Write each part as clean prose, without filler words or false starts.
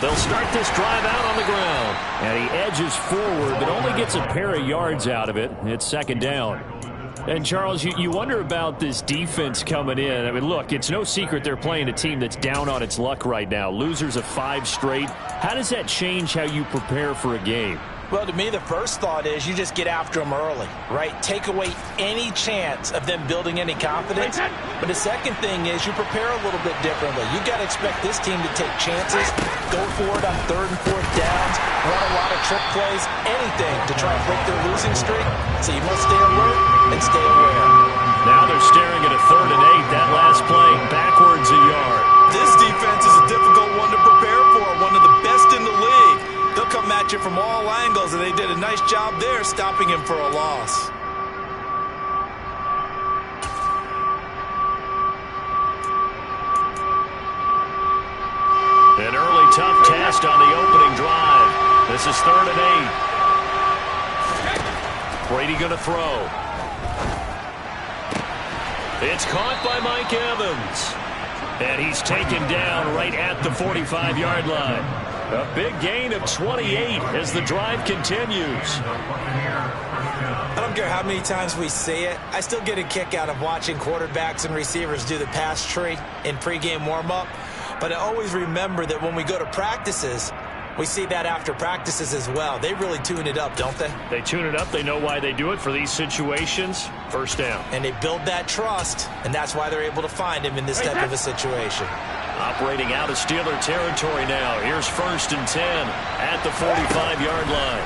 They'll start this drive out on the ground. And he edges forward, but only gets a pair of yards out of it. It's second down. And, Charles, you wonder about this defense coming in. I mean, look, it's no secret they're playing a team that's down on its luck right now. Losers of 5 straight. How does that change how you prepare for a game? Well, to me, the first thought is you just get after them early, right? Take away any chance of them building any confidence. But the second thing is you prepare a little bit differently. You got to expect this team to take chances, go for it on 3rd and 4th downs, run a lot of trick plays, anything to try and break their losing streak. So you must stay alert and stay aware. Now they're staring at a 3rd and 8. That last play, backwards a yard. This defense is a difficult one to prepare for, one of the best in the league. They'll come at you from all angles, and they did a nice job there stopping him for a loss. An early tough test on the opening drive. This is 3rd and 8. Brady going to throw. It's caught by Mike Evans. And he's taken down right at the 45-yard line. A big gain of 28 as the drive continues. I don't care how many times we see it. I still get a kick out of watching quarterbacks and receivers do the pass tree in pregame warm-up. But I always remember that when we go to practices, we see that after practices as well. They really tune it up, don't they? They tune it up. They know why they do it for these situations. First down. And they build that trust, and that's why they're able to find him in this type of a situation. Operating out of Steeler territory now. Here's 1st and 10 at the 45-yard line.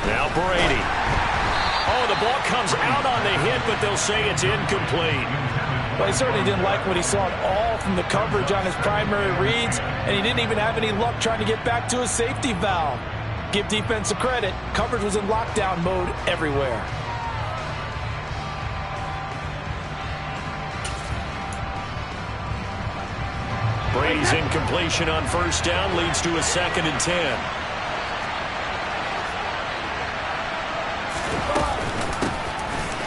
Now Brady. Oh, the ball comes out on the hit, but they'll say it's incomplete. Well, he certainly didn't like what he saw at all from the coverage on his primary reads, and he didn't even have any luck trying to get back to his safety valve. Give defense a credit. Coverage was in lockdown mode everywhere. Brady's incompletion on 1st down leads to a 2nd and 10.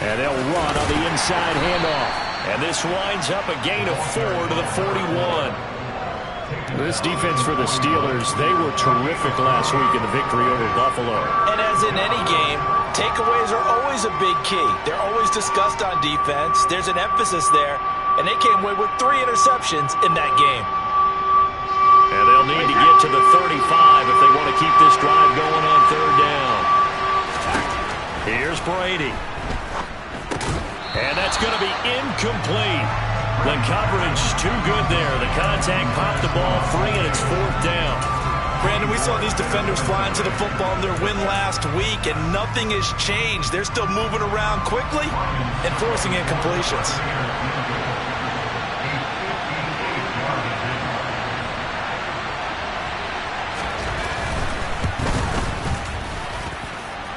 And they'll run on the inside handoff. And this winds up a gain of 4 to the 41. This defense for the Steelers, they were terrific last week in the victory over Buffalo. And as in any game, takeaways are always a big key. They're always discussed on defense. There's an emphasis there. And they came away with 3 interceptions in that game. And they'll need to get to the 35 if they want to keep this drive going on 3rd down. Here's Brady. And that's going to be incomplete. The coverage too good there. The contact popped the ball free, and it's 4th down. Brandon, we saw these defenders fly into the football in their win last week, and nothing has changed. They're still moving around quickly and forcing incompletions.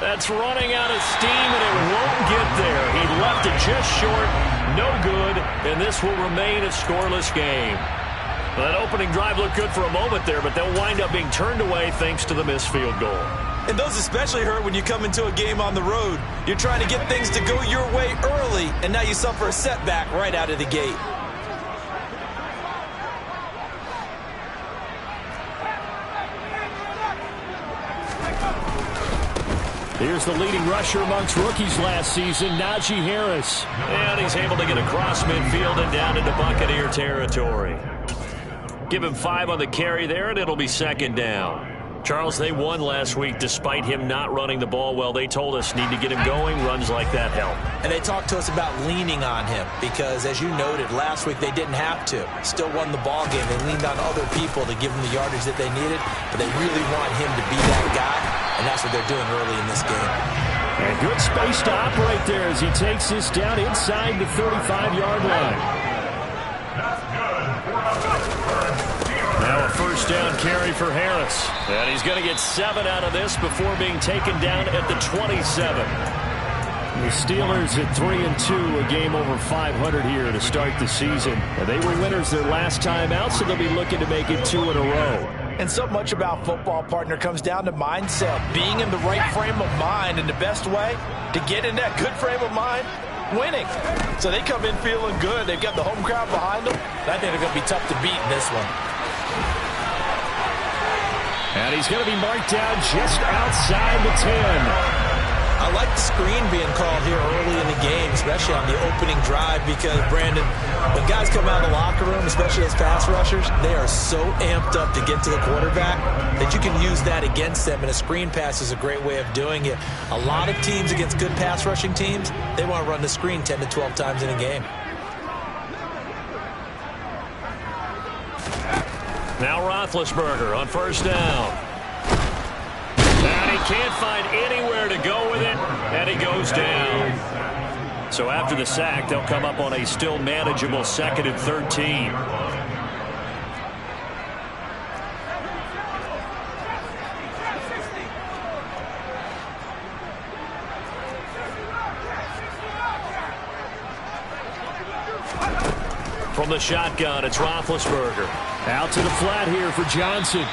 That's running out of steam, and it won't get there. He left it just short, no good, and this will remain a scoreless game. That opening drive looked good for a moment there, but they'll wind up being turned away thanks to the missed field goal. And those especially hurt when you come into a game on the road. You're trying to get things to go your way early, and now you suffer a setback right out of the gate. Here's the leading rusher amongst rookies last season, Najee Harris. And he's able to get across midfield and down into Buccaneer territory. Give him 5 on the carry there, and it'll be 2nd down. Charles, they won last week despite him not running the ball well. They told us need to get him going. Runs like that help. And they talked to us about leaning on him because, as you noted, last week they didn't have to. Still won the ball game. They leaned on other people to give them the yardage that they needed, but they really want him to be that guy, and that's what they're doing early in this game. And good space to operate there as he takes this down inside the 35-yard line. Now a 1st down carry for Harris. And he's going to get 7 out of this before being taken down at the 27. The Steelers at 3-2, a game over 500 here to start the season. And they were winners their last time out, so they'll be looking to make it 2 in a row. And so much about football, partner, comes down to mindset. Being in the right frame of mind, and the best way to get in that good frame of mind, winning. So they come in feeling good. They've got the home crowd behind them. I think they're going to be tough to beat in this one. And he's going to be marked down just outside the 10. I like the screen being called here early in the game, especially on the opening drive, because, Brandon, when guys come out of the locker room, especially as pass rushers, they are so amped up to get to the quarterback that you can use that against them, and a screen pass is a great way of doing it. A lot of teams against good pass rushing teams, they want to run the screen 10 to 12 times in a game. Now Roethlisberger on first down. And he can't find anywhere to go with it, and he goes down. So after the sack, they'll come up on a still manageable 2nd and 13. From the shotgun, it's Roethlisberger. Out to the flat here for Johnson.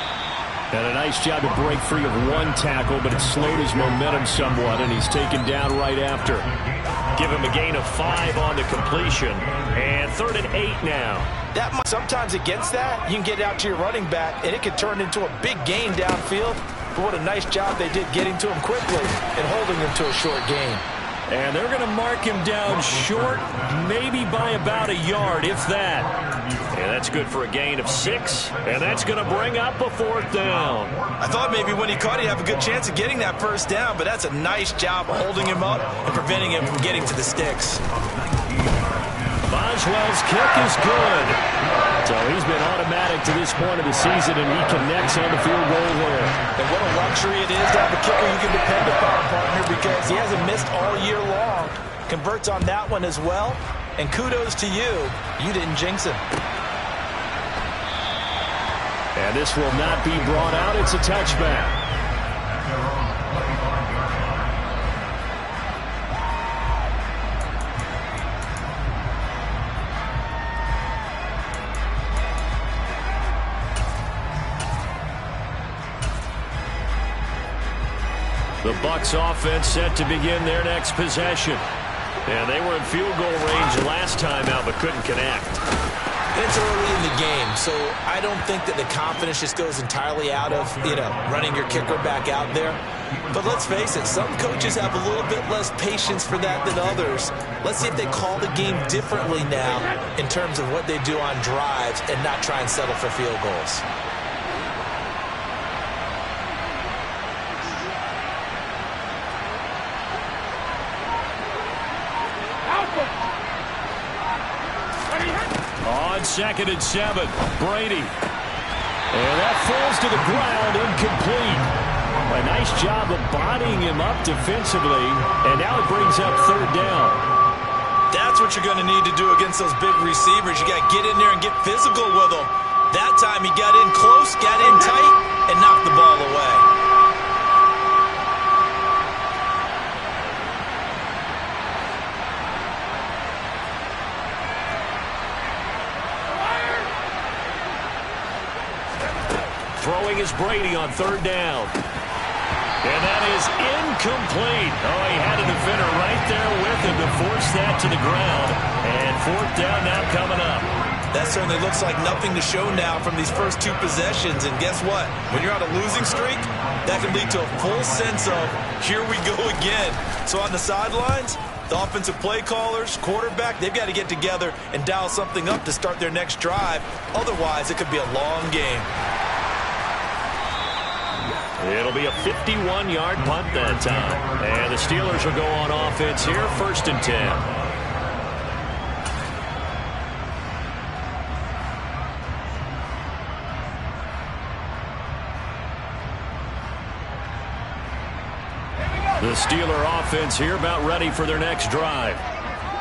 And a nice job to break free of one tackle, but it slowed his momentum somewhat, and he's taken down right after. Give him a gain of 5 on the completion. And 3rd and 8 now. Sometimes against that, you can get out to your running back, and it could turn into a big gain downfield. But what a nice job they did getting to him quickly and holding him to a short gain. And they're going to mark him down short, maybe by about a yard, if that. And that's good for a gain of 6. And that's going to bring up a 4th down. I thought maybe when he caught, he'd have a good chance of getting that first down, but that's a nice job of holding him up and preventing him from getting to the sticks. Boswell's kick is good. So he's been automatic to this point of the season, and he connects on the field goal there. And what a luxury it is to have a kicker you can depend upon, partner, because he hasn't missed all year long. Converts on that one as well. And kudos to you. You didn't jinx him. And this will not be brought out. It's a touchback. The Bucs offense set to begin their next possession. And they were in field goal range last time out, but couldn't connect. It's early in the game, so I don't think that the confidence just goes entirely out of, running your kicker back out there. But let's face it, some coaches have a little bit less patience for that than others. Let's see if they call the game differently now in terms of what they do on drives and not try and settle for field goals. On 2nd and 7, Brady. And that falls to the ground, incomplete. A nice job of bodying him up defensively, and now it brings up 3rd down. That's what you're going to need to do against those big receivers. You got to get in there and get physical with them. That time he got in close, got in tight, and knocked the ball away. Throwing is Brady on 3rd down. And that is incomplete. Oh, he had a defender right there with him to force that to the ground. And 4th down now coming up. That certainly looks like nothing to show now from these first 2 possessions. And guess what? When you're on a losing streak, that can lead to a full sense of, here we go again. So on the sidelines, the offensive play callers, quarterback, they've got to get together and dial something up to start their next drive. Otherwise, it could be a long game. It'll be a 51-yard punt that time. And the Steelers will go on offense here, 1st and 10. The Steeler offense here about ready for their next drive.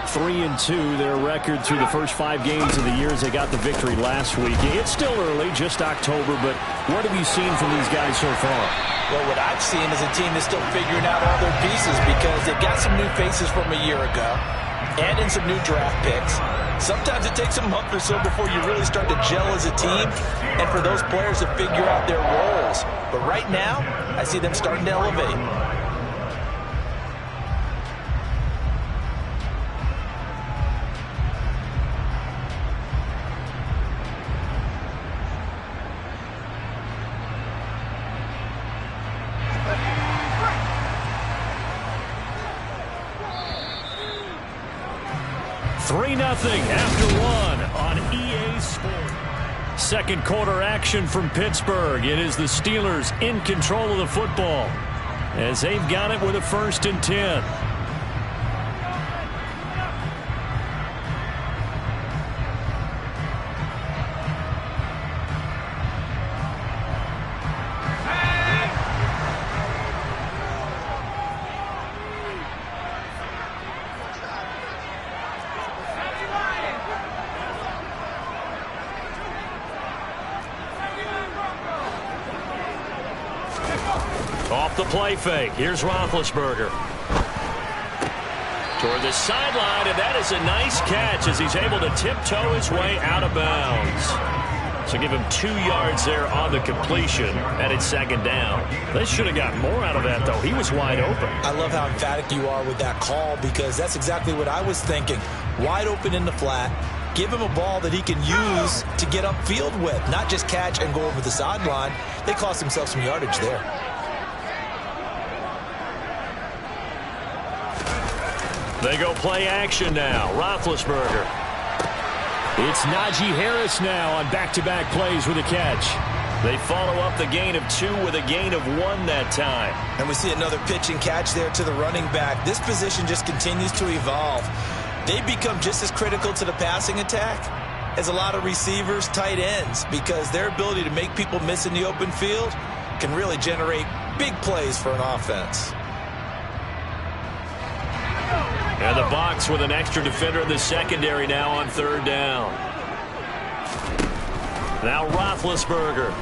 3-2, their record through the first 5 games of the year as they got the victory last week. It's still early, just October, but what have you seen from these guys so far? Well, what I've seen is a team that's still figuring out all their pieces because they've got some new faces from a year ago and in some new draft picks. Sometimes it takes a month or so before you really start to gel as a team and for those players to figure out their roles. But right now, I see them starting to elevate. 3-0 after one on EA Sports. Second quarter action from Pittsburgh. It is the Steelers in control of the football as they've got it with a 1st and 10. Off the play fake. Here's Roethlisberger. Toward the sideline, and that is a nice catch as he's able to tiptoe his way out of bounds. So give him 2 yards there on the completion, and it's 2nd down. They should have got more out of that, though. He was wide open. I love how emphatic you are with that call because that's exactly what I was thinking. Wide open in the flat. Give him a ball that he can use to get upfield with, not just catch and go over the sideline. They cost themselves some yardage there. They go play action now. Roethlisberger. It's Najee Harris now on back-to-back plays with a catch. They follow up the gain of 2 with a gain of 1 that time. And we see another pitch and catch there to the running back. This position just continues to evolve. They become just as critical to the passing attack as a lot of receivers, tight ends, because their ability to make people miss in the open field can really generate big plays for an offense. And the Bucs with an extra defender in the secondary now on 3rd down. Now Roethlisberger.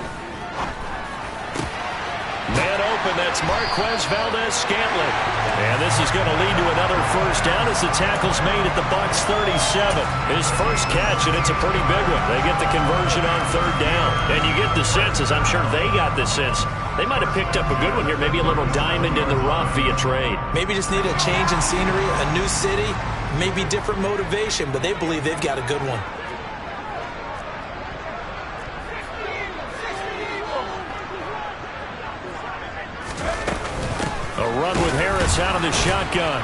Man open, that's Marquez Valdez-Scantling. And this is going to lead to another 1st down as the tackle's made at the Bucs 37. His first catch, and it's a pretty big one. They get the conversion on 3rd down. And you get the sense, as I'm sure they got the sense, they might have picked up a good one here, maybe a little diamond in the rough via trade. Maybe just need a change in scenery, a new city, maybe different motivation, but they believe they've got a good one. A run with Harris out of the shotgun.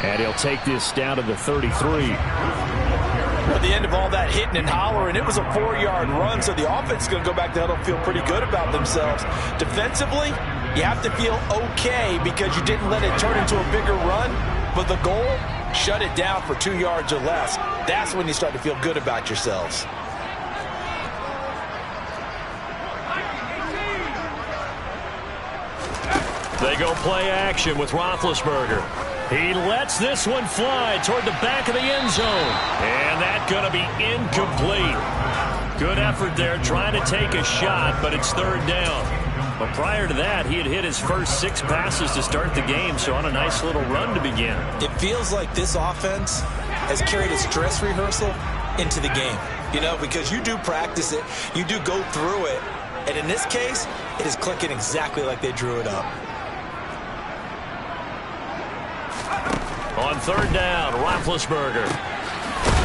And he'll take this down to the 33. At the end of all that hitting and hollering, it was a 4-yard run, so the offense is going to go back to huddle and feel pretty good about themselves. Defensively, you have to feel okay because you didn't let it turn into a bigger run, but the goal, shut it down for 2 yards or less. That's when you start to feel good about yourselves. They go play action with Roethlisberger. He lets this one fly toward the back of the end zone. And that's going to be incomplete. Good effort there trying to take a shot, but it's 3rd down. But prior to that, he had hit his first 6 passes to start the game, so on a nice little run to begin. It feels like this offense has carried its dress rehearsal into the game. You know, because you do practice it, you do go through it, and in this case, it is clicking exactly like they drew it up. On 3rd down, Roethlisberger.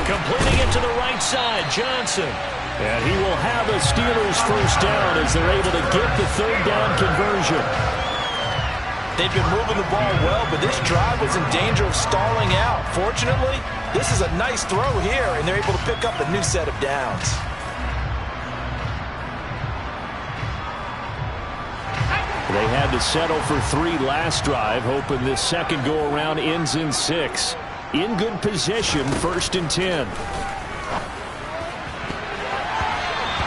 Completing it to the right side, Johnson. And he will have a Steelers 1st down as they're able to get the 3rd down conversion. They've been moving the ball well, but this drive was in danger of stalling out. Fortunately, this is a nice throw here, and they're able to pick up a new set of downs. They had to settle for 3 last drive, hoping this second go-around ends in 6. In good position, 1st and 10.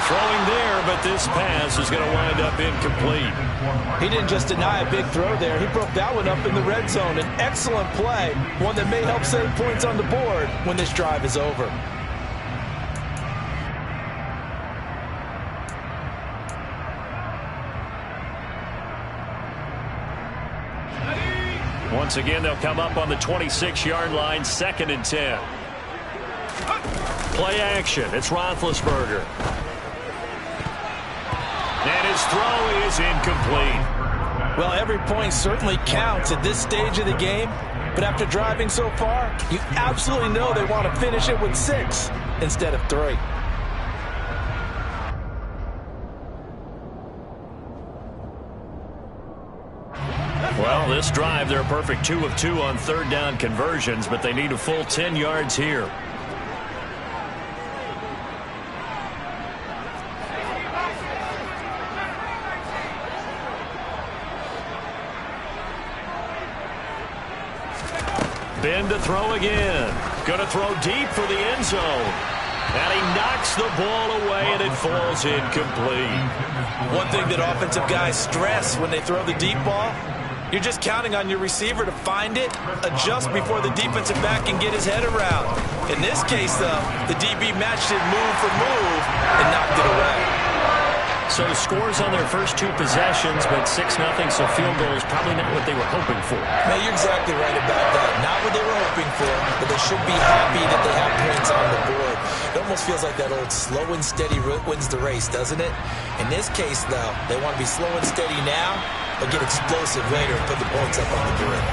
Throwing there, but this pass is going to wind up incomplete. He didn't just deny a big throw there. He broke that one up in the red zone. An excellent play, one that may help save points on the board when this drive is over. Once again, they'll come up on the 26-yard line, 2nd and 10. Play action. It's Roethlisberger. And his throw is incomplete. Well, every point certainly counts at this stage of the game, but after driving so far, you absolutely know they want to finish it with 6 instead of 3. Well, this drive, they're a perfect 2 of 2 on 3rd down conversions, but they need a full 10 yards here. Ben to throw again. Going to throw deep for the end zone. And he knocks the ball away, and it falls incomplete. One thing that offensive guys stress when they throw the deep ball, you're just counting on your receiver to find it, adjust before the defensive back can get his head around. In this case, though, the DB matched it move for move and knocked it away. So scores on their first 2 possessions, but 6-0, so field goal is probably not what they were hoping for. Now, you're exactly right about that. Not what they were hoping for, but they should be happy that they have points on the board. It almost feels like that old slow and steady wins the race, doesn't it? In this case, though, they want to be slow and steady now, but get explosive later and put the points up on the board.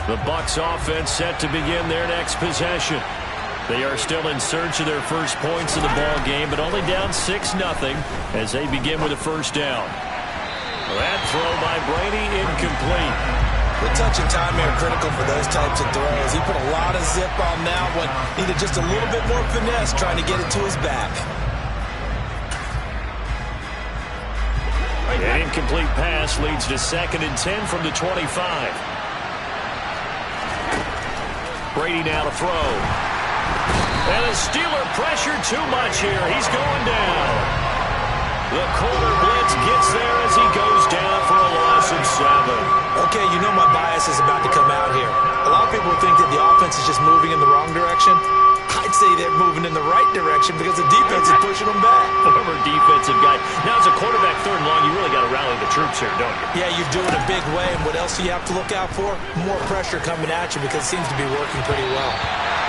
The Bucs offense set to begin their next possession. They are still in search of their first points in the ball game, but only down 6-0 as they begin with a first down. That throw by Brady incomplete. The touch and time are critical for those types of throws. He put a lot of zip on that one. Needed just a little bit more finesse trying to get it to his back. An incomplete pass leads to 2nd and 10 from the 25. Brady now to throw. And the Steeler pressure too much here. He's going down. The corner blitz gets there as he goes down for a loss of 7. Okay, you know my bias is about to come out here. A lot of people think that the offense is just moving in the wrong direction. I'd say they're moving in the right direction because the defense is pushing them back. Former defensive guy. Now, as a quarterback 3rd and long, you really got to rally the troops here, don't you? Yeah, you do it a big way. And what else do you have to look out for? More pressure coming at you because it seems to be working pretty well.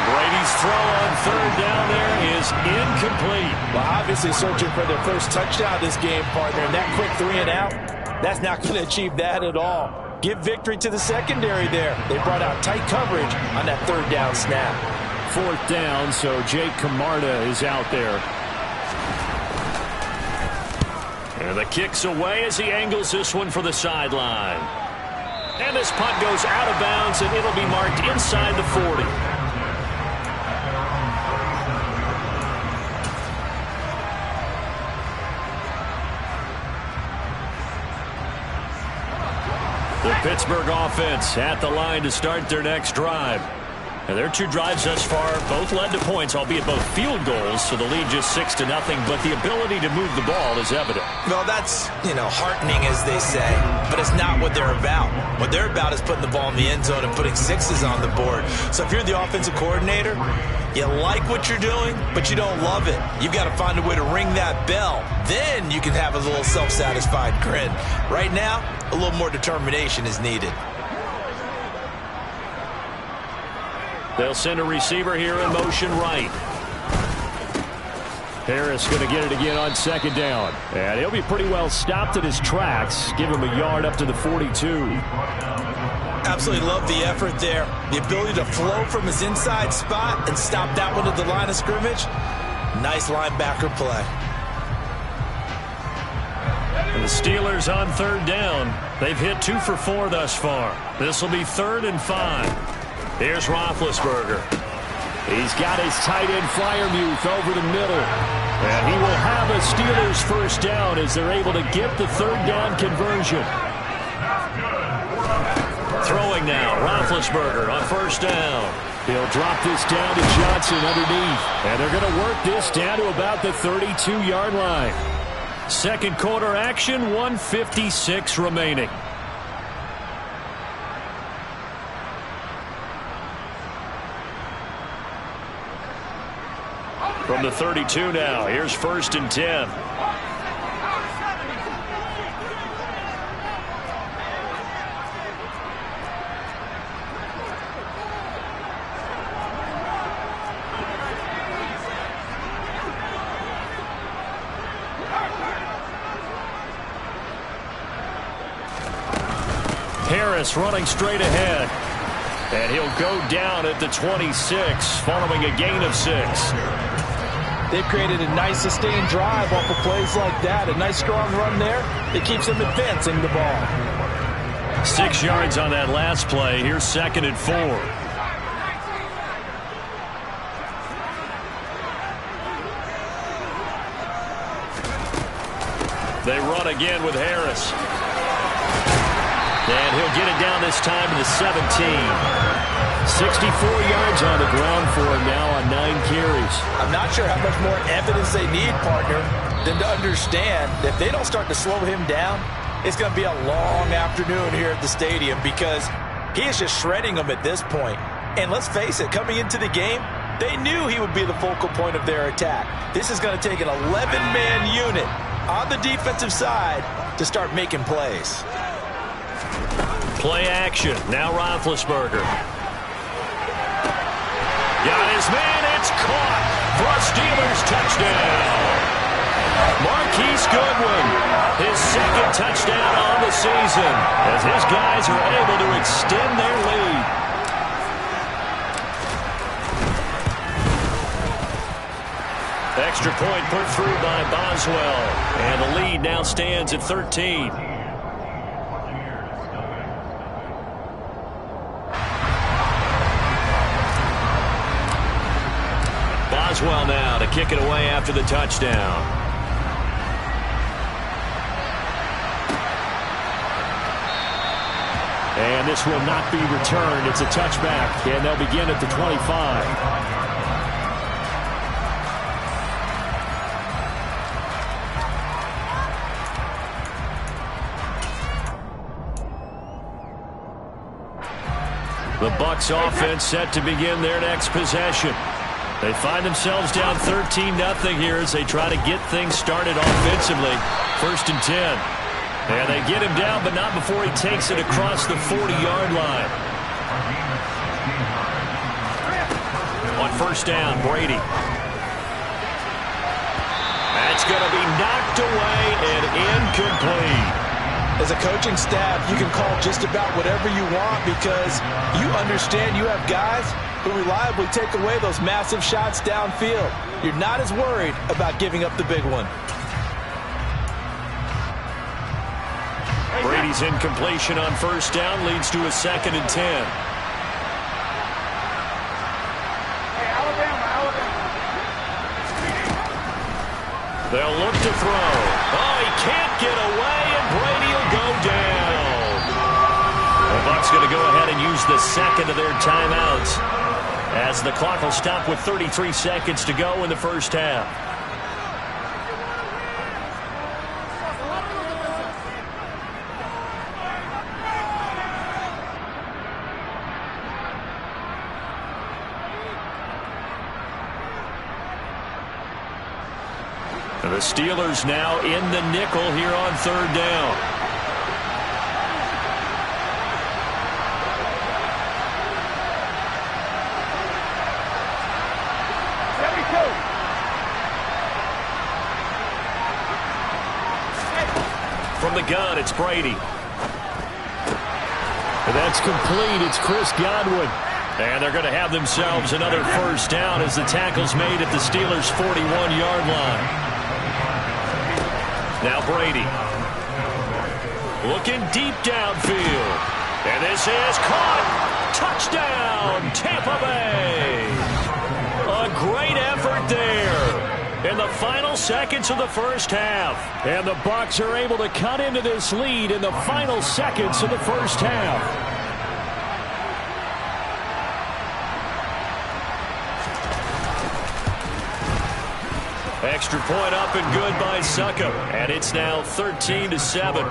Brady's throw on 3rd down there is incomplete. Well, obviously searching for their first touchdown this game, partner. And that quick 3 and out, that's not going to achieve that at all. Give victory to the secondary there. They brought out tight coverage on that 3rd down snap. 4th down, so Jake Camarda is out there. And the kick's away as he angles this one for the sideline. And this punt goes out of bounds, and it'll be marked inside the 40. The Pittsburgh offense at the line to start their next drive. And their 2 drives thus far both led to points, albeit both field goals, so the lead just 6-0, but the ability to move the ball is evident. Well, that's, heartening, as they say, but it's not what they're about. What they're about is putting the ball in the end zone and putting 6s on the board. So if you're the offensive coordinator, you like what you're doing, but you don't love it. You've got to find a way to ring that bell. Then you can have a little self-satisfied grin. Right now, a little more determination is needed. They'll send a receiver here in motion right. Harris going to get it again on 2nd down. And he'll be pretty well stopped in his tracks. Give him a yard up to the 42. Absolutely love the effort there. The ability to flow from his inside spot and stop that one at the line of scrimmage. Nice linebacker play. And the Steelers on 3rd down. They've hit 2 for 4 thus far. This will be 3rd and 5. Here's Roethlisberger. He's got his tight end Fryermuth over the middle. And he will have a Steelers first down as they're able to get the 3rd down conversion. Throwing now, Roethlisberger on 1st down. He'll drop this down to Johnson underneath. And they're going to work this down to about the 32-yard line. 2nd quarter action, 1:56 remaining. From the 32 now, here's 1st and 10. Harris running straight ahead. And he'll go down at the 26 following a gain of 6. They've created a nice sustained drive off of plays like that. A nice strong run there that keeps them advancing the ball. 6 yards on that last play. Here's 2nd and 4. They run again with Harris. And he'll get it down this time to the 17. 64 yards on the ground for him now on 9 carries. I'm not sure how much more evidence they need, partner, than to understand that if they don't start to slow him down, it's going to be a long afternoon here at the stadium because he is just shredding them at this point. And let's face it, coming into the game, they knew he would be the focal point of their attack. This is going to take an 11-man unit on the defensive side to start making plays. Play action. Now Roethlisberger. Got his man. It's caught for a Steelers touchdown. Marquise Goodwin, his second touchdown on the season as his guys are able to extend their lead. Extra point put through by Boswell, and the lead now stands at 13. Boswell now to kick it away after the touchdown. And this will not be returned. It's a touchback, and they'll begin at the 25. The Bucs offense set to begin their next possession. They find themselves down 13-0 here as they try to get things started offensively. 1st and 10. And they get him down, but not before he takes it across the 40-yard line. On 1st down, Brady. That's going to be knocked away and incomplete. As a coaching staff, you can call just about whatever you want because you understand you have guys who reliably take away those massive shots downfield. You're not as worried about giving up the big one. Brady's incompletion on 1st down leads to a 2nd and 10. They'll look to throw. Oh, he can't get away, and Brady will go down. The Bucs going to go ahead and use the 2nd of their timeouts as the clock will stop with 33 seconds to go in the 1st half. The Steelers now in the nickel here on 3rd down. From the gun, it's Brady. That's complete. It's Chris Godwin. And they're going to have themselves another 1st down as the tackle's made at the Steelers' 41-yard line. Now Brady. Looking deep downfield. And this is caught. Touchdown, Tampa Bay. A great effort there in the final seconds of the 1st half. And the Bucs are able to cut into this lead in the final seconds of the 1st half. Extra point up and good by Suckup. And it's now 13-7.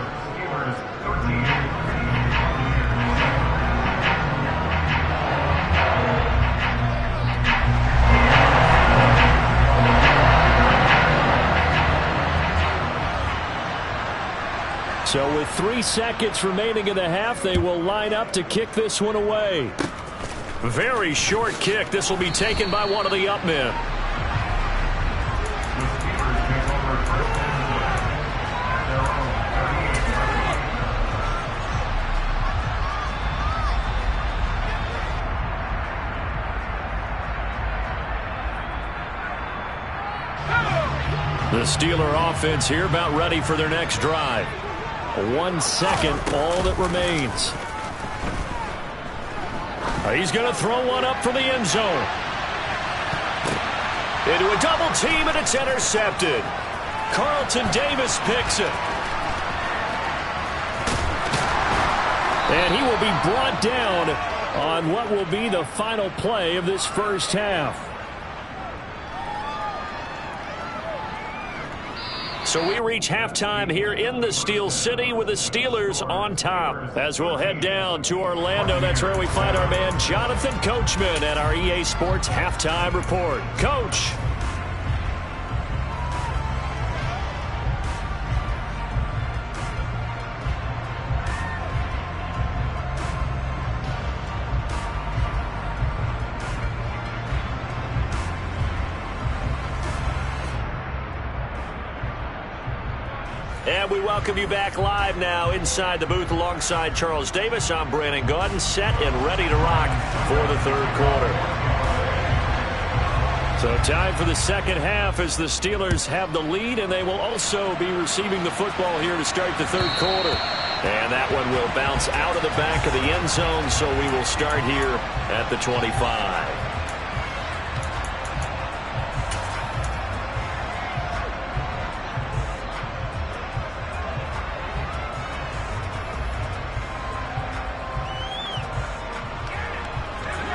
So with 3 seconds remaining in the half, they will line up to kick this one away. Very short kick. This will be taken by one of the up men. The Steeler offense here about ready for their next drive. 1 second, all that remains. He's going to throw one up for the end zone. Into a double team, and it's intercepted. Carlton Davis picks it. And he will be brought down on what will be the final play of this first half. So we reach halftime here in the Steel City with the Steelers on top. As we'll head down to Orlando, that's where we find our man Jonathan Coachman at our EA Sports Halftime Report. Coach. And we welcome you back live now inside the booth alongside Charles Davis. I'm Brandon Gaudin, set and ready to rock for the third quarter. So time for the second half as the Steelers have the lead, and they will also be receiving the football here to start the third quarter. And that one will bounce out of the back of the end zone, so we will start here at the 25.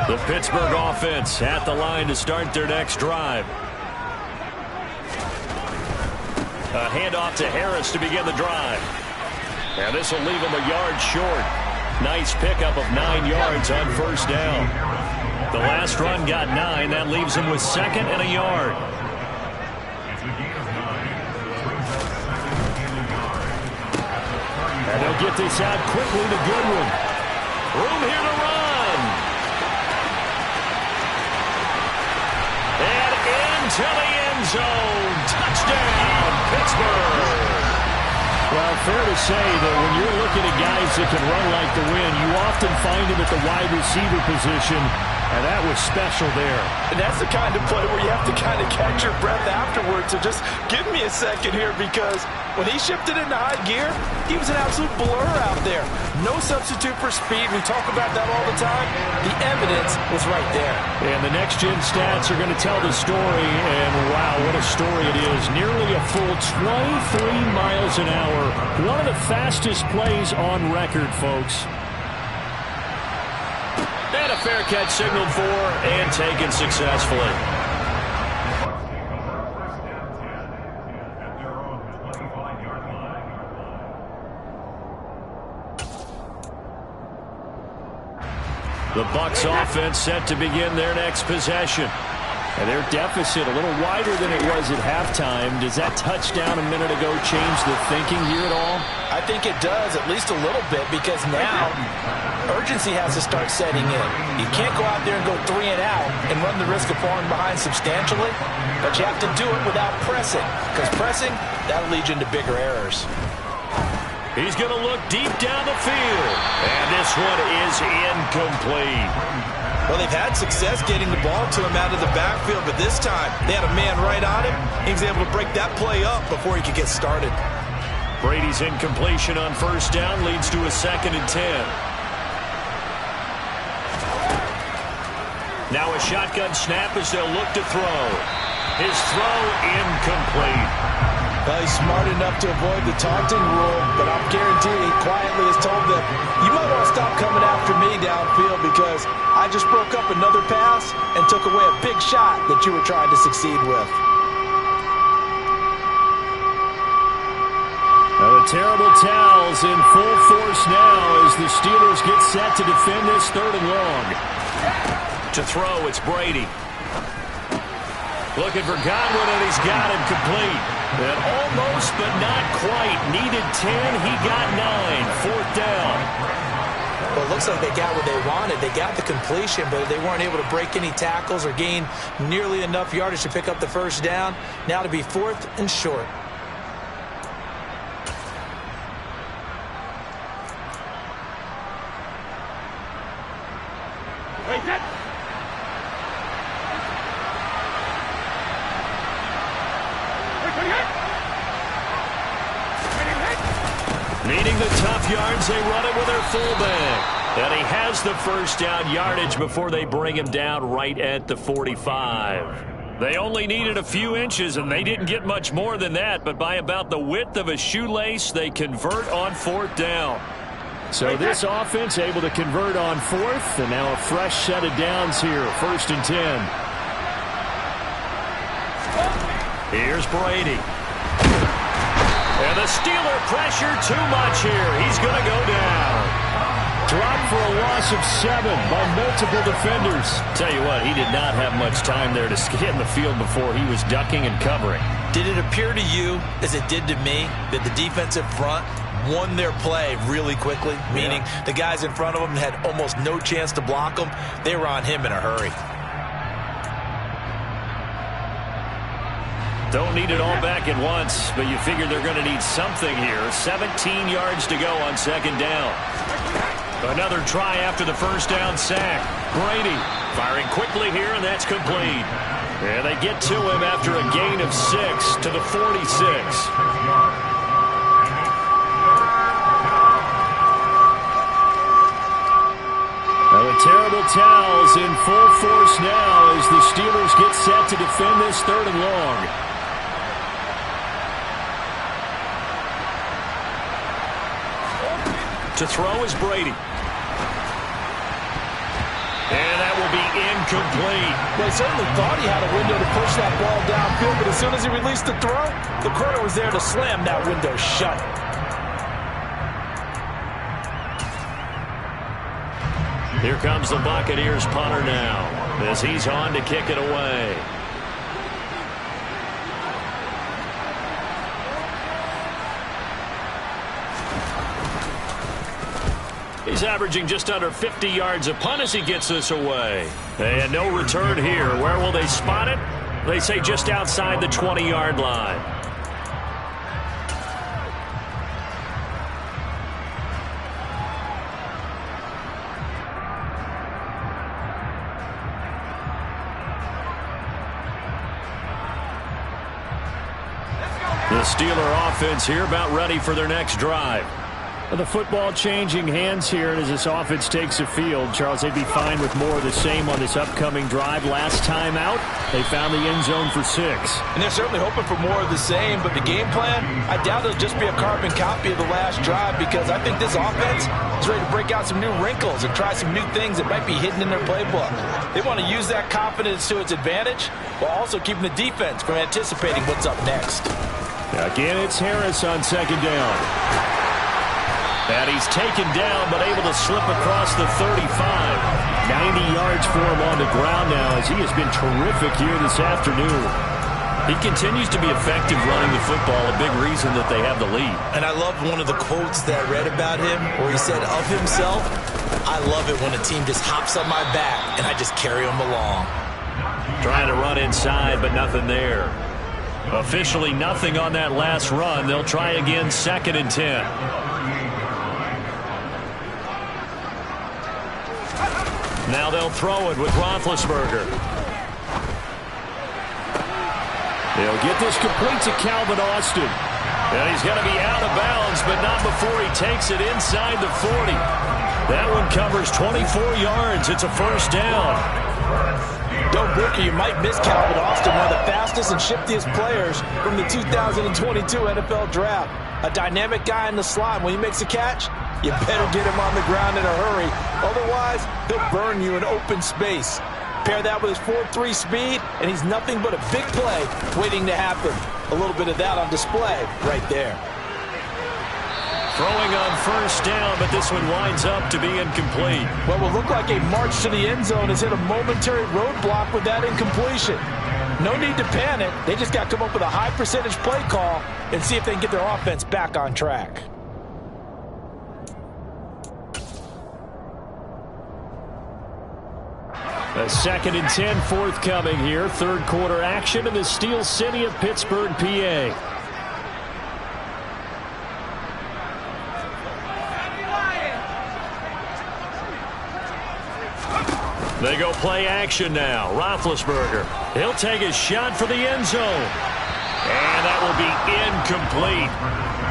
The Pittsburgh offense at the line to start their next drive. A handoff to Harris to begin the drive. And this will leave him a yard short. Nice pickup of 9 yards on first down. The last run got 9. That leaves him with second and a yard. And they'll get this out quickly to Goodwin. Room here to run. To the end zone. Touchdown, Pittsburgh. Well, fair to say that when you're looking at guys that can run like the wind, you often find them at the wide receiver position, and that was special there. And that's the kind of play where you have to kind of catch your breath afterwards. So just give me a second here, because when he shifted into high gear, he was an absolute blur out there. No substitute for speed. We talk about that all the time. The evidence was right there. And the next-gen stats are going to tell the story, and wow, what a story it is. Nearly a full 23 miles an hour. One of the fastest plays on record, folks. And a fair catch signaled for and taken successfully. The Bucs offense set to begin their next possession. And their deficit a little wider than it was at halftime. Does that touchdown a minute ago change the thinking here at all? I think it does, at least a little bit, because now urgency has to start setting in. You can't go out there and go 3 and out and run the risk of falling behind substantially, but you have to do it without pressing, because pressing, that'll lead you into bigger errors. He's going to look deep down the field, and this one is incomplete. Well, they've had success getting the ball to him out of the backfield, but this time they had a man right on him. He was able to break that play up before he could get started. Brady's incompletion on first down leads to a 2nd and 10. Now a shotgun snap as they'll look to throw. His throw incomplete. Well, he's smart enough to avoid the taunting rule, but I'm guaranteeing he quietly has told them, you might want to stop coming after me downfield because I just broke up another pass and took away a big shot that you were trying to succeed with. Now the terrible towels in full force now as the Steelers get set to defend this 3rd and long. To throw, it's Brady. Looking for Godwin, and he's got him complete. And almost, but not quite. Needed 10, he got 9. 4th down. Well, it looks like they got what they wanted. They got the completion, but they weren't able to break any tackles or gain nearly enough yardage to pick up the first down. Now to be 4th and short. Needing the tough yards, they run it with their fullback. And he has the first down yardage before they bring him down right at the 45. They only needed a few inches, and they didn't get much more than that, but by about the width of a shoelace, they convert on 4th down. So this offense able to convert on 4th, and now a fresh set of downs here, 1st and 10. Here's Brady. And the Steeler pressure too much here. He's going to go down. Dropped for a loss of 7 by multiple defenders. Tell you what, he did not have much time there to get in the field before he was ducking and covering. Did it appear to you, as it did to me, that the defensive front won their play really quickly? Meaning the guys in front of them had almost no chance to block them. They were on him in a hurry. Don't need it all back at once, but you figure they're going to need something here. 17 yards to go on 2nd down. Another try after the 1st down sack. Brady firing quickly here, and that's complete. And they get to him after a gain of 6 to the 46. Now the terrible towels in full force now as the Steelers get set to defend this 3rd and long. To throw is Brady. And that will be incomplete. Well, he certainly thought he had a window to push that ball downfield, but as soon as he released the throw, the corner was there to slam that window shut. Here comes the Buccaneers punter now as he's on to kick it away. He's averaging just under 50 yards a punt as he gets this away. And no return here. Where will they spot it? They say just outside the 20-yard line. The Steeler offense here about ready for their next drive. The football changing hands here, and as this offense takes the field, Charles, they'd be fine with more of the same on this upcoming drive. Last time out, they found the end zone for 6. And they're certainly hoping for more of the same, but the game plan, I doubt it'll just be a carbon copy of the last drive, because I think this offense is ready to break out some new wrinkles and try some new things that might be hidden in their playbook. They want to use that confidence to its advantage, while also keeping the defense from anticipating what's up next. Again, it's Harris on 2nd down. And he's taken down, but able to slip across the 35. 90 yards for him on the ground now, as he has been terrific here this afternoon. He continues to be effective running the football, a big reason that they have the lead. And I love one of the quotes that I read about him, where he said of himself, "I love it when a team just hops on my back, and I just carry them along." Trying to run inside, but nothing there. Officially nothing on that last run. They'll try again, 2nd and 10. Now they'll throw it with Roethlisberger. They'll get this complete to Calvin Austin. And he's going to be out of bounds, but not before he takes it inside the 40. That one covers 24 yards. It's a 1st down. Don't Booker, you might miss Calvin Austin, one of the fastest and shiftiest players from the 2022 NFL Draft. A dynamic guy in the slot. When he makes a catch, you better get him on the ground in a hurry. Otherwise, he'll burn you in open space. Pair that with his 4.3 speed, and he's nothing but a big play waiting to happen. A little bit of that on display right there. Throwing on 1st down, but this one winds up to be incomplete. What will look like a march to the end zone has hit a momentary roadblock with that incompletion. No need to panic. They just got to come up with a high percentage play call and see if they can get their offense back on track. A 2nd and 10 forthcoming here. 3rd quarter action in the Steel City of Pittsburgh, PA. They go play action now. Roethlisberger. He'll take a shot for the end zone. And that will be incomplete.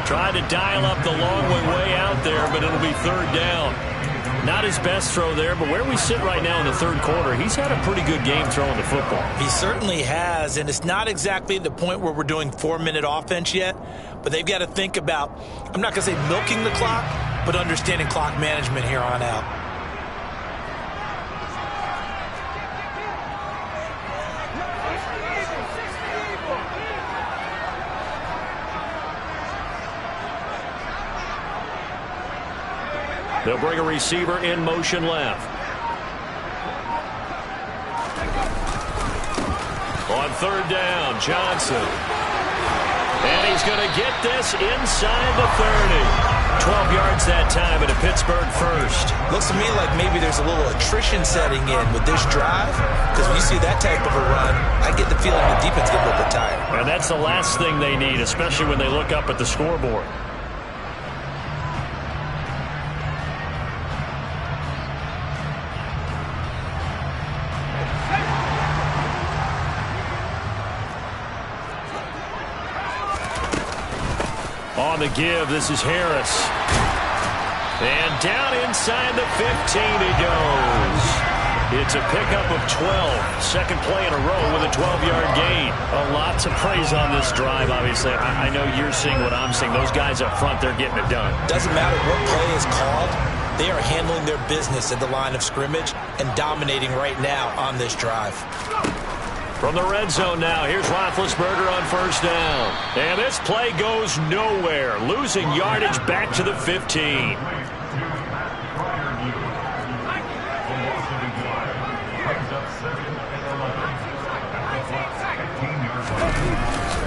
Tried to dial up the long way out there, but it'll be 3rd down. Not his best throw there, but where we sit right now in the third quarter, he's had a pretty good game throwing the football. He certainly has, and it's not exactly the point where we're doing 4-minute offense yet, but they've got to think about, I'm not going to say milking the clock, but understanding clock management here on out. They'll bring a receiver in motion left. On third down, Johnson. And he's going to get this inside the 30. 12 yards that time and a Pittsburgh first. Looks to me like maybe there's a little attrition setting in with this drive, because when you see that type of a run, I get the feeling the defense get a little bit tired. And that's the last thing they need, especially when they look up at the scoreboard. On the give, this is Harris. And down inside the 15 he goes. It's a pickup of 12. Second play in a row with a 12-yard gain. Lots of praise on this drive, obviously. I know you're seeing what I'm seeing. Those guys up front, they're getting it done. Doesn't matter what play is called. They are handling their business at the line of scrimmage and dominating right now on this drive. From the red zone now, here's Roethlisberger on first down. And this play goes nowhere. Losing yardage back to the 15.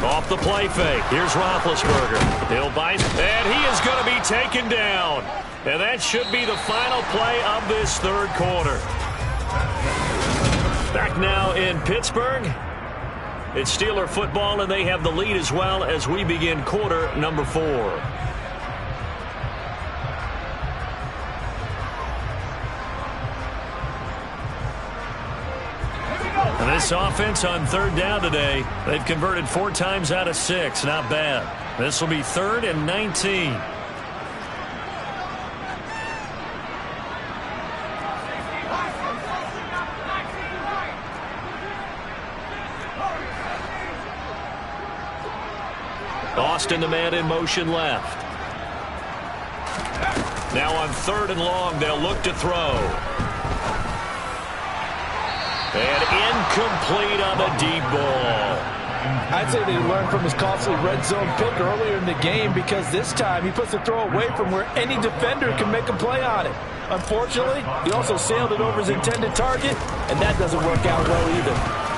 Off the play fake. Here's Roethlisberger. He'll bite, and he is going to be taken down. And that should be the final play of this third quarter. Back now in Pittsburgh. It's Steeler football, and they have the lead as well as we begin quarter number 4. And this offense on third down today, they've converted 4 times out of 6. Not bad. This will be 3rd and 19. Austin, the man in motion left. Now on 3rd and long, they'll look to throw. And incomplete on the deep ball. I'd say they learned from his costly red zone pick earlier in the game, because this time he puts the throw away from where any defender can make a play on it. Unfortunately, he also sailed it over his intended target, and that doesn't work out well either.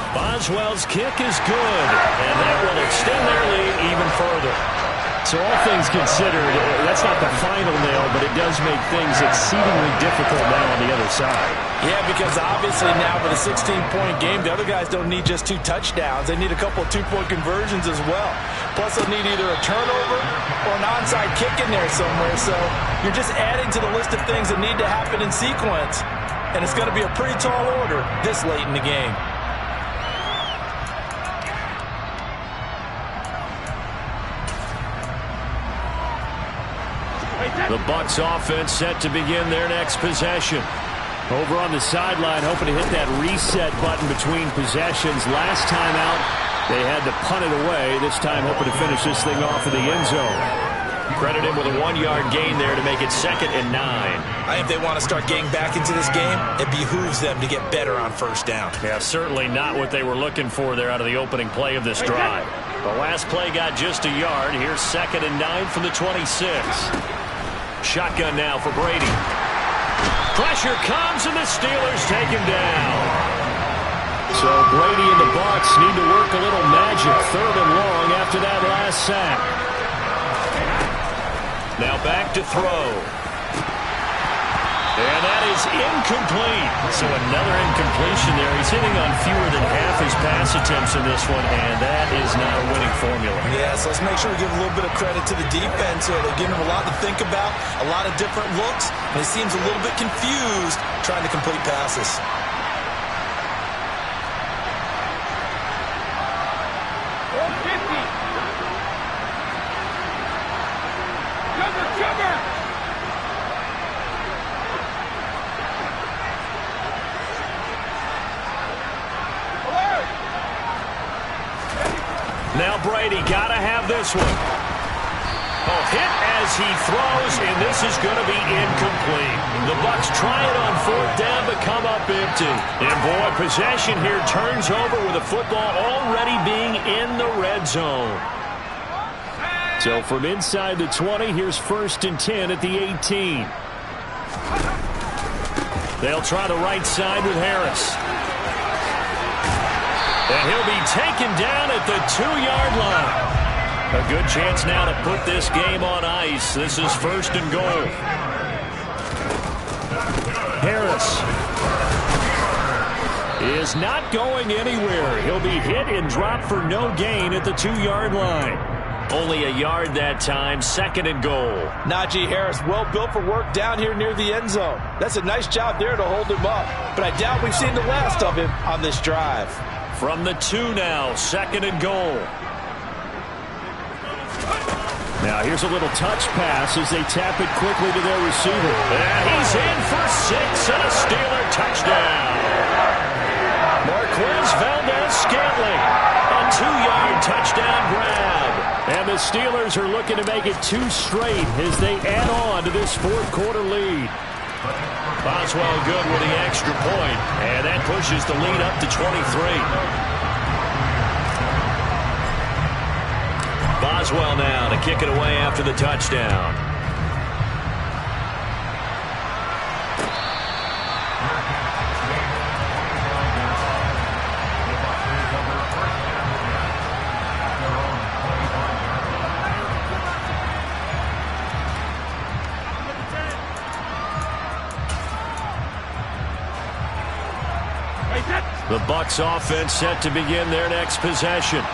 Boswell's kick is good, and that will extend their lead even further. So all things considered, that's not the final nail, but it does make things exceedingly difficult now on the other side. Yeah, because obviously now with a 16-point game, the other guys don't need just 2 touchdowns. They need a couple of 2-point conversions as well. Plus, they'll need either a turnover or an onside kick in there somewhere. So you're just adding to the list of things that need to happen in sequence. And it's going to be a pretty tall order this late in the game. The Bucs offense set to begin their next possession. Over on the sideline, hoping to hit that reset button between possessions. Last time out, they had to punt it away. This time, hoping to finish this thing off in the end zone. Credit him with a 1-yard gain there to make it 2nd and 9. I think they want to start getting back into this game. It behooves them to get better on first down. Yeah, certainly not what they were looking for there out of the opening play of this drive. The last play got just a yard. Here's 2nd and 9 from the 26. Shotgun now for Brady. Pressure comes, and the Steelers take him down. So Brady and the Bucs need to work a little magic. 3rd and long after that last sack. Now back to throw. And that is incomplete. So another incompletion there. He's hitting on fewer than half his pass attempts in this one, and that is not a winning formula. Yeah, so let's make sure we give a little bit of credit to the defense here. They're giving him a lot to think about, a lot of different looks, and he seems a little bit confused trying to complete passes. Now Brady got to have this one. Oh, hit as he throws, and this is going to be incomplete. The Bucs try it on 4th down, but come up empty. And boy, possession here turns over with the football already being in the red zone. So from inside the 20, here's 1st and 10 at the 18. They'll try the right side with Harris. And he'll be taken down at the 2-yard line. A good chance now to put this game on ice. This is 1st and goal. Harris is not going anywhere. He'll be hit and dropped for no gain at the 2-yard line. Only a yard that time, 2nd and goal. Najee Harris, well built for work down here near the end zone. That's a nice job there to hold him up. But I doubt we've seen the last of him on this drive. From the 2 now, 2nd and goal. Now here's a little touch pass as they tap it quickly to their receiver. And he's in for 6 and a Steeler touchdown. Marquez Valdez-Scantling, a 2-yard touchdown grab. And the Steelers are looking to make it 2 straight as they add on to this 4th quarter lead. Boswell good with the extra point, and that pushes the lead up to 23. Boswell now to kick it away after the touchdown. The Bucs offense set to begin their next possession.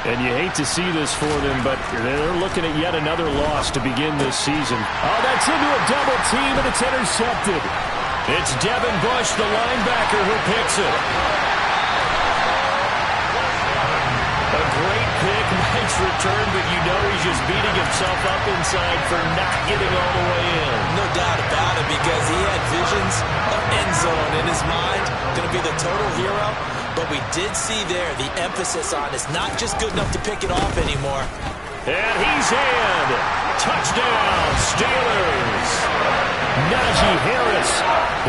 And you hate to see this for them, but they're looking at yet another loss to begin this season. Oh, that's into a double team, and it's intercepted. It's Devin Bush, the linebacker, who picks it. A great pick, nice return, but you know he's just beating himself up inside for not getting all the way in. No doubt about it, because he had visions of end zone in his mind. Going to be the total hero. But we did see there the emphasis on is not just good enough to pick it off anymore. And he's in. Touchdown, Steelers. Najee Harris,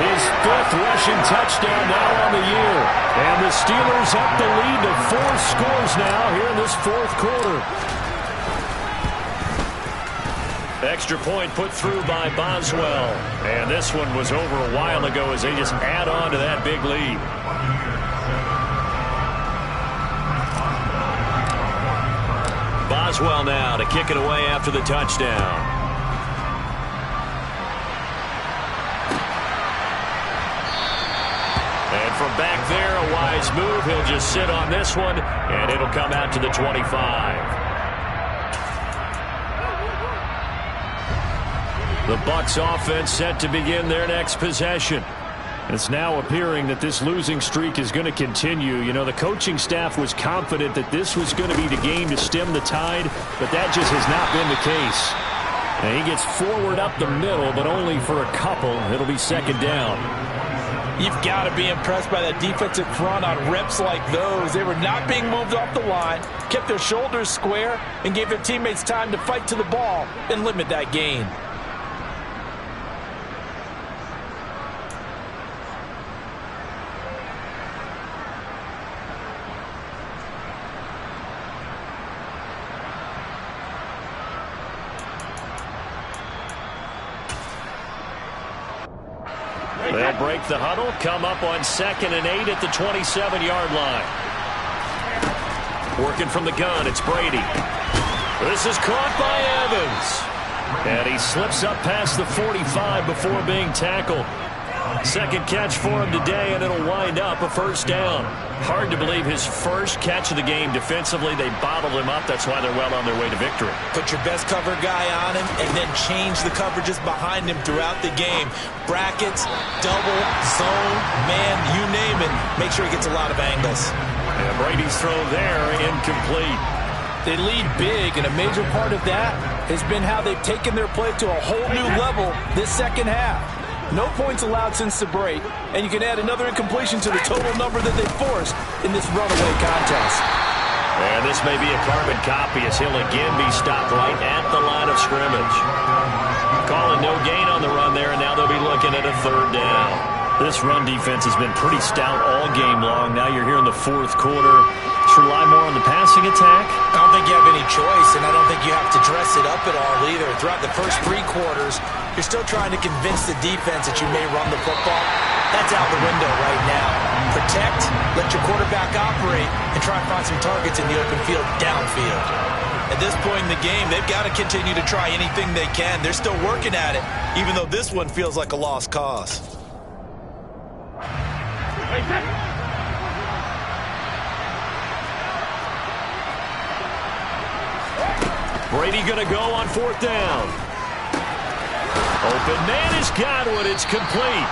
his 5th rushing touchdown now on the year. And the Steelers up the lead to 4 scores now here in this 4th quarter. Extra point put through by Boswell. And this one was over a while ago as they just add on to that big lead. Boswell now to kick it away after the touchdown. And from back there, a wise move. He'll just sit on this one, and it'll come out to the 25. The Bucs offense set to begin their next possession. It's now appearing that this losing streak is going to continue. You know, the coaching staff was confident that this was going to be the game to stem the tide, but that just has not been the case. And he gets forward up the middle, but only for a couple. It'll be 2nd down. You've got to be impressed by that defensive front on reps like those. They were not being moved off the line, kept their shoulders square, and gave their teammates time to fight to the ball and limit that gain. They'll break the huddle, come up on 2nd and 8 at the 27-yard line. Working from the gun, it's Brady. This is caught by Evans. And he slips up past the 45 before being tackled. 2nd catch for him today, and it'll wind up a 1st down. Hard to believe his 1st catch of the game defensively. They bottled him up. That's why they're well on their way to victory. Put your best cover guy on him and then change the coverages behind him throughout the game. Brackets, double, zone, man, you name it. Make sure he gets a lot of angles. And Brady's throw there, incomplete. They lead big, and a major part of that has been how they've taken their play to a whole new level this 2nd half. No points allowed since the break, and you can add another incompletion to the total number that they forced in this runaway contest. And this may be a carbon copy as he'll again be stopped right at the line of scrimmage. Calling no gain on the run there, and now they'll be looking at a third down. This run defense has been pretty stout all game long. Now you're here in the fourth quarter. Just rely more on the passing attack? I don't think you have any choice, and I don't think you have to dress it up at all either. Throughout the first 3 quarters, you're still trying to convince the defense that you may run the football. That's out the window right now. Protect, let your quarterback operate, and try and find some targets in the open field downfield. At this point in the game, they've got to continue to try anything they can. They're still working at it, even though this one feels like a lost cause. Brady going to go on 4th down. Open man is Godwin. It's complete.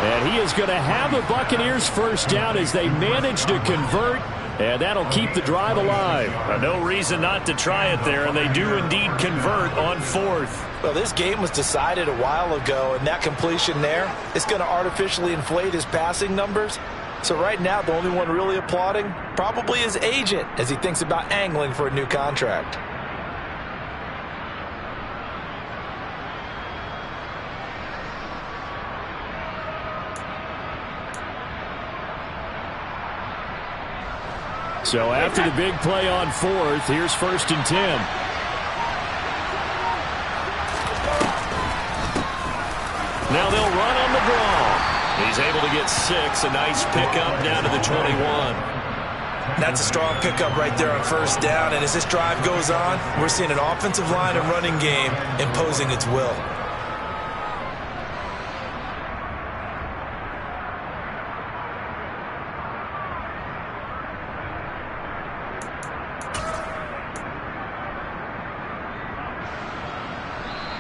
And he is going to have the Buccaneers first down as they manage to convert. And that'll keep the drive alive. No reason not to try it there, and they do indeed convert on 4th. Well, this game was decided a while ago, and that completion there is going to artificially inflate his passing numbers. So right now, the only one really applauding probably his agent as he thinks about angling for a new contract. So after the big play on 4th, here's 1st and 10. Now they'll run on the draw. He's able to get 6. A nice pickup down to the 21. That's a strong pickup right there on 1st down. And as this drive goes on, we're seeing an offensive line and running game imposing its will.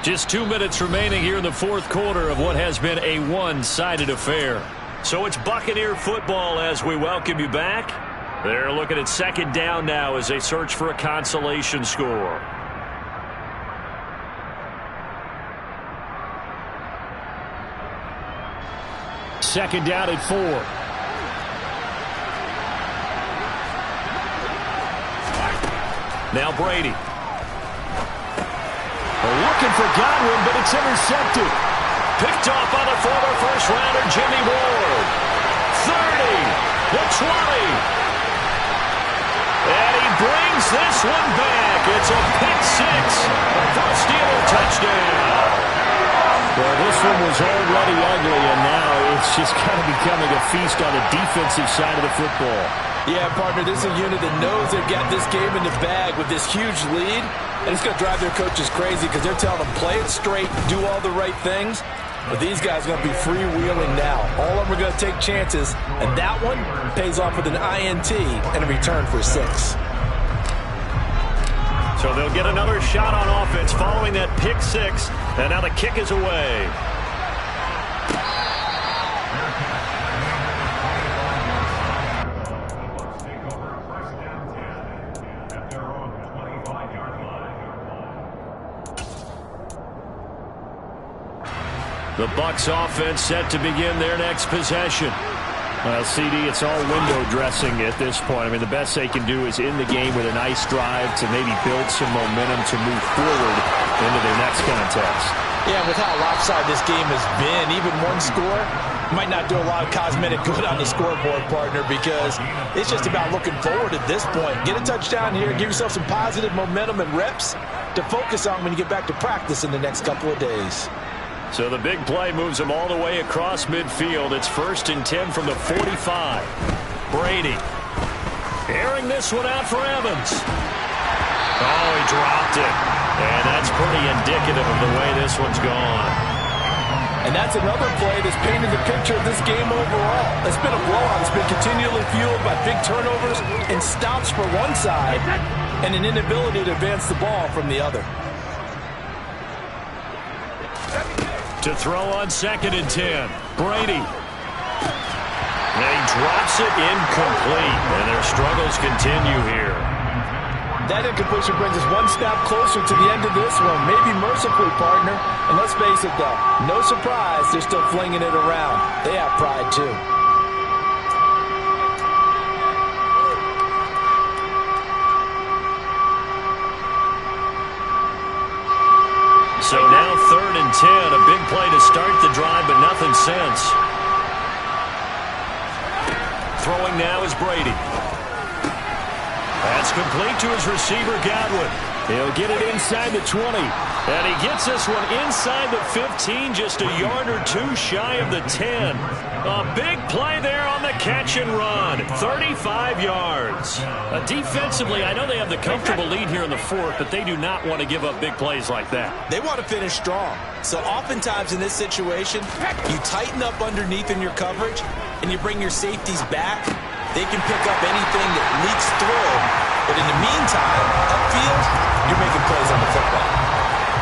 Just 2 minutes remaining here in the fourth quarter of what has been a one-sided affair. So it's Buccaneer football as we welcome you back. They're looking at 2nd down now as they search for a consolation score. Second down at 4. Now Brady. Looking for Godwin, but it's intercepted. Picked off by the former first-rounder Jimmy Ward. 30, the 20. And he brings this one back. It's a pick-6 for a Steeler touchdown. Well, this one was already ugly, and now it's just kind of becoming a feast on the defensive side of the football. Yeah, partner, this is a unit that knows they've got this game in the bag with this huge lead, and it's going to drive their coaches crazy because they're telling them play it straight, do all the right things. But these guys are going to be freewheeling now. All of them are going to take chances, and that one pays off with an INT and a return for 6. So they'll get another shot on offense following that pick-6, and now the kick is away. The Bucs offense set to begin their next possession. Well, CD, it's all window dressing at this point. I mean, the best they can do is end the game with a nice drive to maybe build some momentum to move forward into their next contest. Yeah, with how lopsided this game has been, even one score might not do a lot of cosmetic good on the scoreboard, partner, because it's just about looking forward at this point. Get a touchdown here, give yourself some positive momentum and reps to focus on when you get back to practice in the next couple of days. So the big play moves them all the way across midfield. It's 1st and 10 from the 45. Brady airing this one out for Evans. Oh, he dropped it. And that's pretty indicative of the way this one's gone. And that's another play that's painted the picture of this game overall. It's been a blowout. It's been continually fueled by big turnovers and stops for one side and an inability to advance the ball from the other. To throw on 2nd and 10. Brady. And he drops it incomplete. And their struggles continue here. That incompletion brings us one step closer to the end of this one. Maybe mercifully, partner. And let's face it, though, no surprise, they're still flinging it around. They have pride, too. 10. A big play to start the drive, but nothing since. Throwing now is Brady. That's complete to his receiver, Godwin. He'll get it inside the 20. And he gets this one inside the 15, just a yard or two shy of the 10. A big play there on the catch and run. 35 yards. Defensively, I know they have the comfortable lead here in the fourth, but they do not want to give up big plays like that. They want to finish strong. So oftentimes in this situation, you tighten up underneath in your coverage, and you bring your safeties back. They can pick up anything that leaks through. But in the meantime, upfield, you're making plays on the football.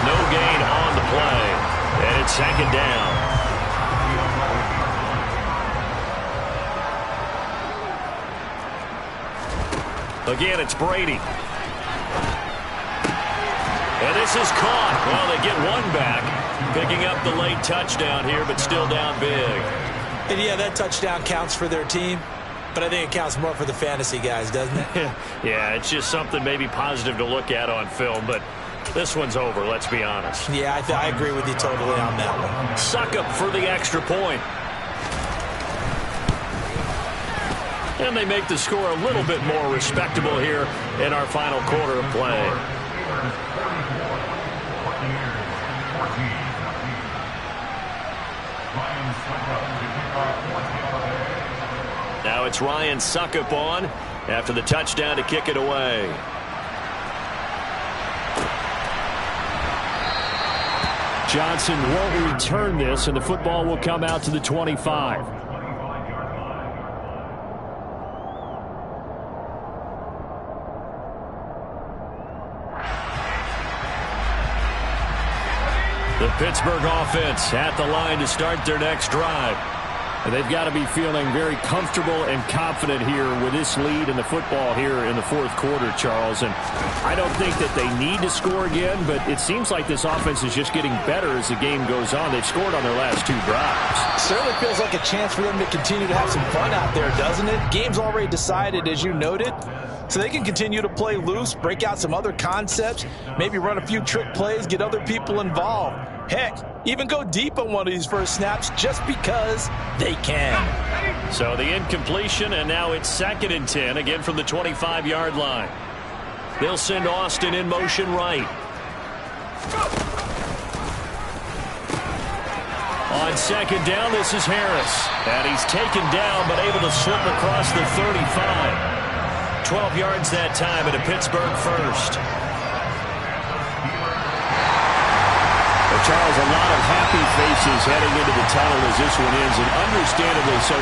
No gain on the play. And it's second down. Again, it's Brady. And this is caught. Well, they get one back. Picking up the late touchdown here, but still down big. And yeah, that touchdown counts for their team. But I think it counts more for the fantasy guys, doesn't it? Yeah, it's just something maybe positive to look at on film, but this one's over, let's be honest. Yeah, I agree with you totally on that one. Suck up for the extra point. And they make the score a little bit more respectable here in our final quarter of play. Now it's Ryan Suckup on after the touchdown to kick it away. Johnson won't return this, and the football will come out to the 25. The Pittsburgh offense at the line to start their next drive. And they've got to be feeling very comfortable and confident here with this lead in the football here in the fourth quarter, Charles. And I don't think that they need to score again, but it seems like this offense is just getting better as the game goes on. They've scored on their last two drives. Certainly feels like a chance for them to continue to have some fun out there, doesn't it? Game's already decided, as you noted. So they can continue to play loose, break out some other concepts, maybe run a few trick plays, get other people involved. Heck, even go deep on one of these first snaps just because they can. So the incompletion, and now it's 2nd and 10, again from the 25-yard line. They'll send Austin in motion right. On 2nd down, this is Harris. And he's taken down, but able to slip across the 35. 12 yards that time at a Pittsburgh first. Charles, a lot of happy faces heading into the tunnel as this one ends, and understandably so.